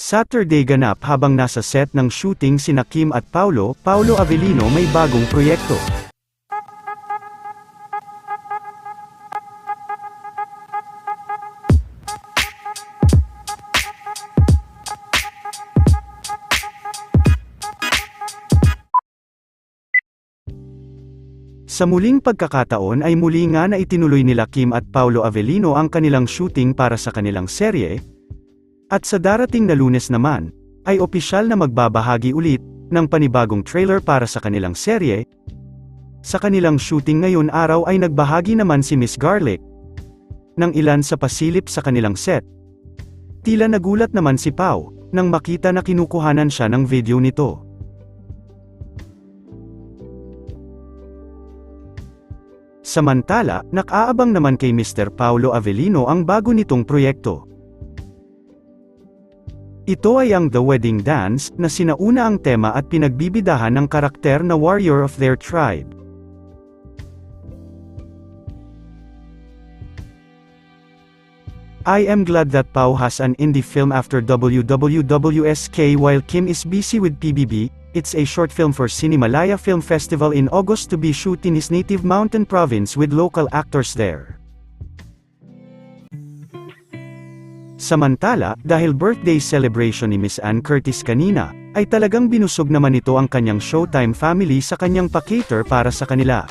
Saturday ganap habang nasa set ng shooting sina Kim at Paulo Avellino may bagong proyekto. Sa muling pagkakataon ay muli nga na itinuloy nila Kim at Paulo Avellino ang kanilang shooting para sa kanilang serye, at sa darating na Lunes naman, ay opisyal na magbabahagi ulit ng panibagong trailer para sa kanilang serye. Sa kanilang shooting ngayon araw ay nagbahagi naman si Miss Garlic ng ilan sa pasilip sa kanilang set. Tila nagulat naman si Pau nang makita na kinukuhanan siya ng video nito. Samantala, nakaabang naman kay Mr. Paulo Avellino ang bago nitong proyekto. Ito ay ang The Wedding Dance, na sinauna ang tema at pinagbibidahan ng karakter na warrior of their tribe. I am glad that Pau has an indie film after WWWSK while Kim is busy with PBB. It's a short film for Cinemalaya Film Festival in August to be shoot in his native mountain province with local actors there. Samantala, dahil birthday celebration ni Miss Ann Curtis kanina, ay talagang binusog naman ito ang kanyang Showtime family sa kanyang pa-cater para sa kanila.